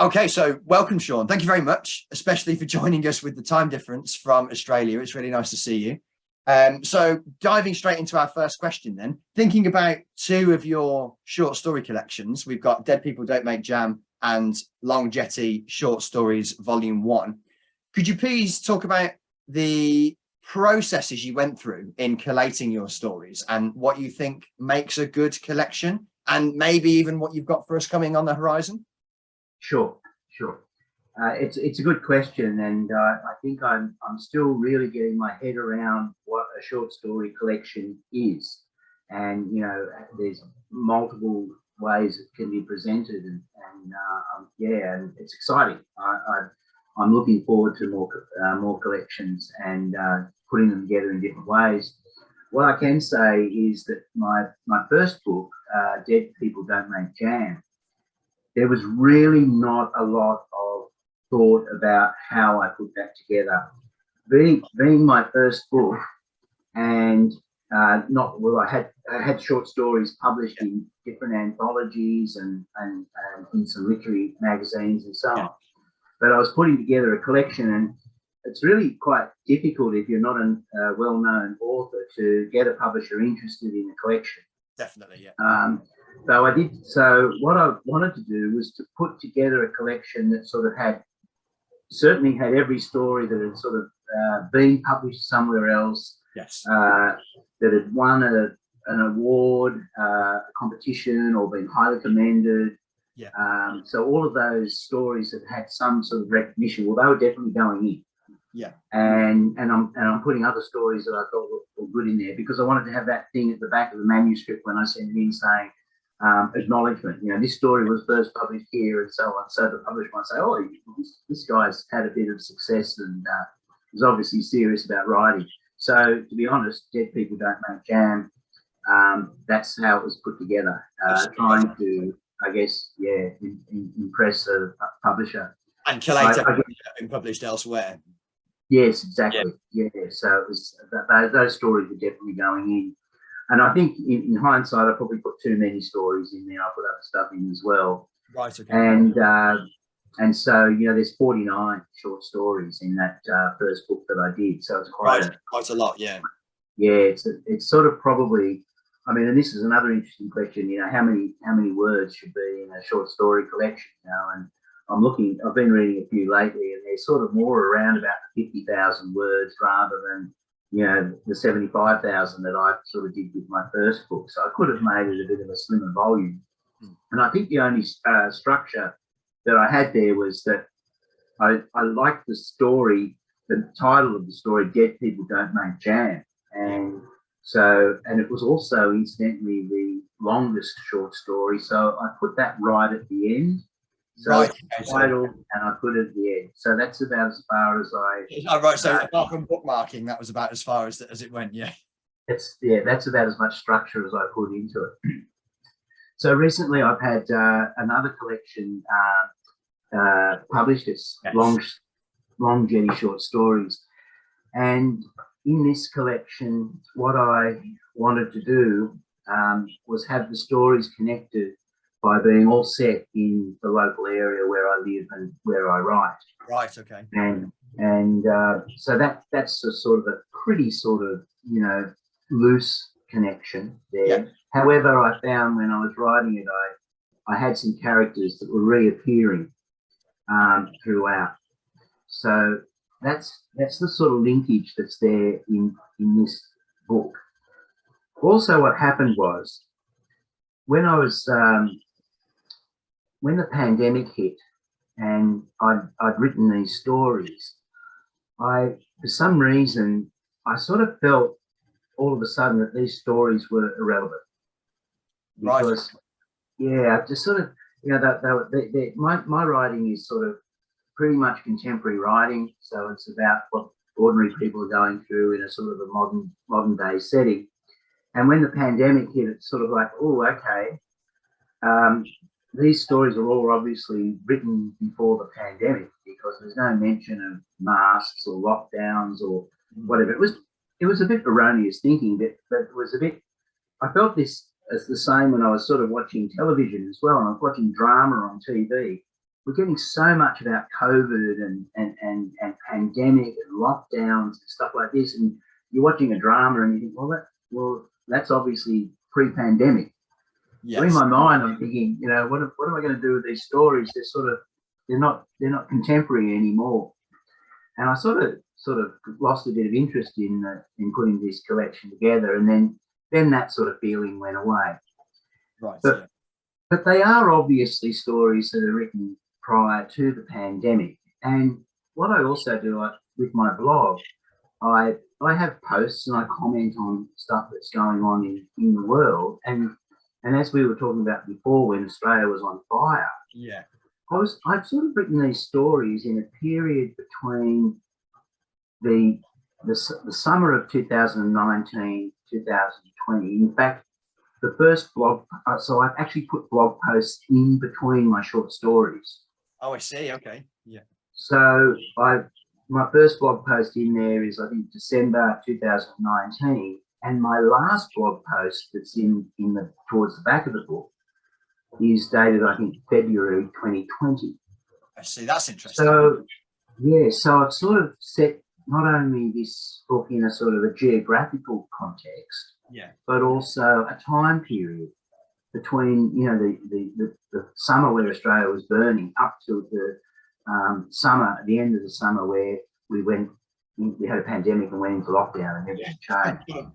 Okay, so welcome, Sean. Thank you very much, especially for joining us with the time difference from Australia. It's really nice to see you. So diving straight into our first question then, thinking about two of your short story collections, we've got Dead People Don't Make Jam and Long Jetty Short Stories Volume 1. Could you please talk about the processes you went through in collating your stories and what you think makes a good collection, and maybe even what you've got for us coming on the horizon? Sure. It's a good question, and I think I'm still really getting my head around what a short story collection is. And there's multiple ways it can be presented, and it's exciting. I'm looking forward to more collections and putting them together in different ways. What I can say is that my first book, Dead People Don't Make Jam, there was really not a lot of thought about how I put that together. Being my first book, and I had short stories published in different anthologies and in some literary magazines and so on. But I was putting together a collection, and it's really quite difficult if you're not a well-known author to get a publisher interested in a collection. Definitely, yeah. So what I wanted to do was to put together a collection that sort of certainly had every story that had sort of been published somewhere else. Yes. That had won an award, a competition, or been highly commended. Yeah. So all of those stories have had some sort of recognition. Well, they were definitely going in. Yeah. And I'm putting other stories that I thought were good in there, because I wanted to have that thing at the back of the manuscript when I send it in saying, acknowledgement, this story was first published here and so on. So the publisher might say, oh, this guy's had a bit of success and is obviously serious about writing. So to be honest, Dead People Don't Make Jam, that's how it was put together, trying to, I guess, impress a publisher. And collate been published elsewhere. Yes, exactly. Yeah. So it was, those stories were definitely going in. And I think in hindsight, I probably put too many stories in there. I put other stuff in as well. Right. Okay. And so, there's 49 short stories in that first book that I did. So it's quite a lot. Yeah. Yeah. It's sort of probably, and this is another interesting question, how many words should be in a short story collection, and I've been reading a few lately, and they're sort of more around about 50,000 words rather than, the 75,000 that I sort of did with my first book. So I could have made it a bit of a slimmer volume. And I think the only structure that I had there was that I liked the story, the title of the story, Dead People Don't Make Jam. And it was also incidentally the longest short story. So I put that right at the end. So title, and I put it at the end. So that's about as far as right. So apart from bookmarking, that was about as far as it went. Yeah. That's about as much structure as I put into it. So recently, I've had another collection published. It's Long Jetty Short Stories, and in this collection, what I wanted to do was have the stories connected by being all set in the local area where I live and where I write. Right. Okay. And so that's a sort of a pretty sort of loose connection there. Yeah. However, I found when I was writing it, I had some characters that were reappearing throughout. So that's the sort of linkage that's there in this book. Also, what happened was when I was when the pandemic hit and I'd written these stories, for some reason, I sort of felt all of a sudden that these stories were irrelevant. Because, I just sort of, my writing is sort of pretty much contemporary writing. So it's about what ordinary people are going through in a sort of a modern day setting. And when the pandemic hit, it's sort of like, oh, okay. These stories are all obviously written before the pandemic, because there's no mention of masks or lockdowns or whatever. It was a bit erroneous thinking, but it was a bit. I felt this as the same when I was sort of watching television as well, and I was watching drama on TV, we're getting so much about COVID and pandemic and lockdowns and stuff like this, and you're watching a drama and you think, well, that's obviously pre-pandemic. Yes. So in my mind, I'm thinking, you know, what am I going to do with these stories? They're not contemporary anymore. And I sort of lost a bit of interest in putting this collection together, and then that sort of feeling went away. Right. But they are obviously stories that are written prior to the pandemic. And what I also do with my blog, I have posts and I comment on stuff that's going on in the world. And as we were talking about before, when Australia was on fire, yeah, I've sort of written these stories in a period between the summer of 2019, 2020. In fact, the first blog, so I've actually put blog posts in between my short stories. Oh, I see. Okay. Yeah. So my first blog post in there is, I think, December 2019, and my last blog post that's towards the back of the book is dated, I think, February 2020. I see. That's interesting. So yeah, so I've sort of set not only this book in a sort of a geographical context, yeah, but also a time period between, you know, the summer where Australia was burning up to the summer, at the end of the summer, where we had a pandemic and went into lockdown and everything changed.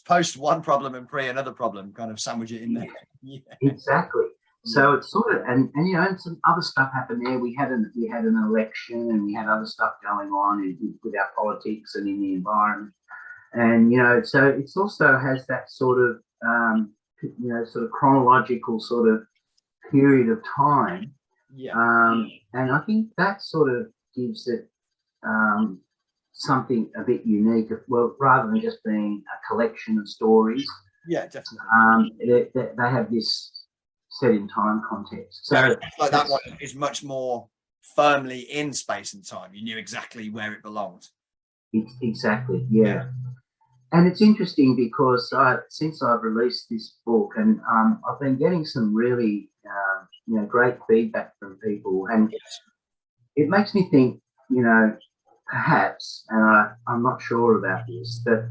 Post one problem and pre another problem, kind of sandwich it in there. Yeah. Exactly. So it's sort of, and you know, and some other stuff happened there. We had an election, and we had other stuff going on with our politics and in the environment. And, you know, so it's also has that sort of, you know, sort of chronological sort of period of time. Yeah. And I think that sort of gives it something a bit unique. Well, rather than just being a collection of stories. Yeah, definitely. They have this set in time context. So like that one is much more firmly in space and time. You knew exactly where it belonged. Exactly. Yeah. And it's interesting because since I've released this book, and I've been getting some really, you know, great feedback from people, and it makes me think, you know, perhaps, and I'm not sure about this, but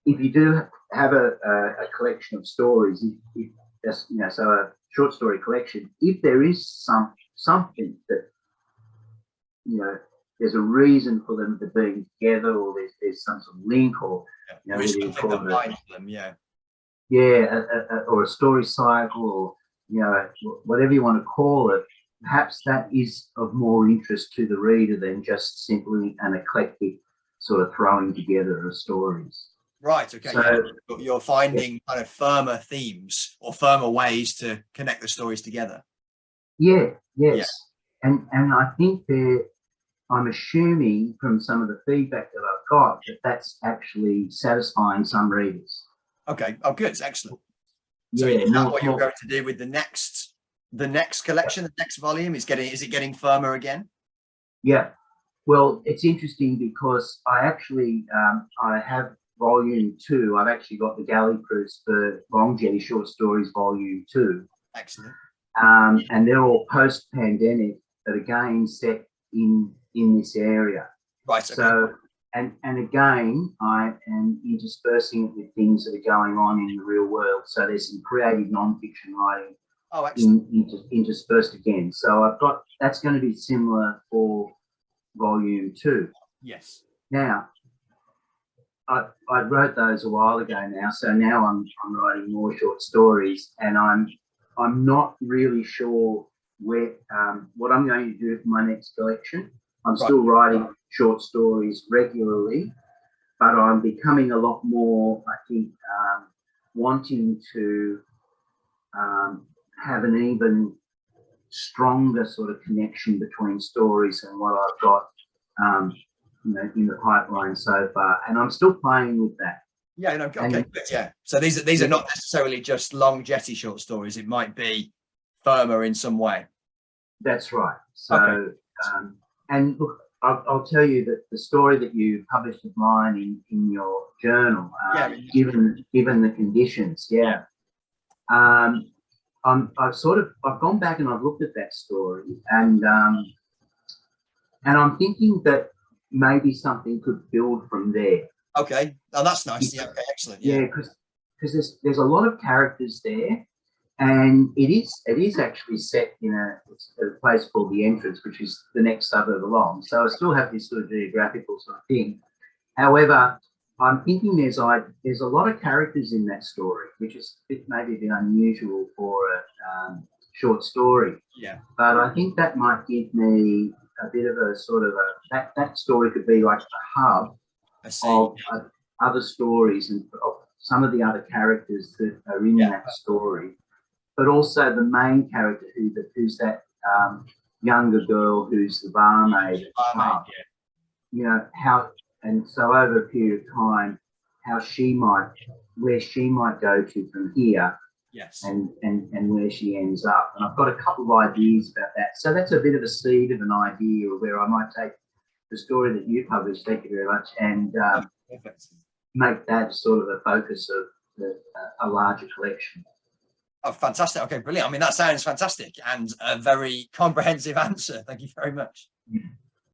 if you do have a collection of stories, if just, you know, so a short story collection, if there is something that, you know, there's a reason for them to be together, or there's some sort of link, or, you know, something that binds them, or a story cycle, or, you know, whatever you want to call it, perhaps that is of more interest to the reader than just simply an eclectic sort of throwing together of stories. Right. Okay. So you're finding kind of firmer themes or firmer ways to connect the stories together. Yeah. Yes. Yeah. And I think I'm assuming from some of the feedback that I've got that that's actually satisfying some readers. Okay. Oh, good. It's excellent. So is that what you're going to do with the next collection, the next volume? Is it getting firmer again? Yeah. Well, it's interesting because I actually I have volume 2. I've actually got the galley proofs for Long Jetty Short Stories volume 2. Excellent. And they're all post-pandemic, but again set in this area. Right. Okay. So and again, I am interspersing it with things that are going on in the real world. So there's some creative non-fiction writing interspersed again. So I've got, that's going to be similar for volume 2. Yes. Now, I wrote those a while ago now, so now I'm writing more short stories, and I'm not really sure where what I'm going to do for my next collection. I'm still writing short stories regularly, but I'm becoming a lot more, I think, wanting to have an even stronger sort of connection between stories and what I've got, you know, in the pipeline so far, and I'm still playing with that. Yeah, no, okay, yeah. So these are not necessarily just Long Jetty short stories. It might be firmer in some way. That's right. So, and look, I'll tell you that the story that you published of mine in your journal, given the conditions, I've gone back and I've looked at that story, and I'm thinking that maybe something could build from there. Okay. Oh, that's nice. Yeah. Okay. Excellent. Yeah, because there's a lot of characters there, and it is actually set in a place called the Entrance, which is the next suburb along. So I still have this sort of geographical sort of thing. However, I'm thinking there's a lot of characters in that story, which is maybe a bit unusual for a short story. Yeah. But I think that might give me a bit of a sort of that story could be like a hub of other stories and of some of the other characters that are in that story, but also the main character who's that younger girl who's the barmaid at the pub. You know, how, and so over a period of time, where she might go to from here, and where she ends up. And I've got a couple of ideas about that. So that's a bit of a seed of an idea of where I might take the story that you published, thank you very much, and make that sort of a focus of a larger collection. Oh, fantastic. Okay, brilliant. I mean, that sounds fantastic and a very comprehensive answer. Thank you very much.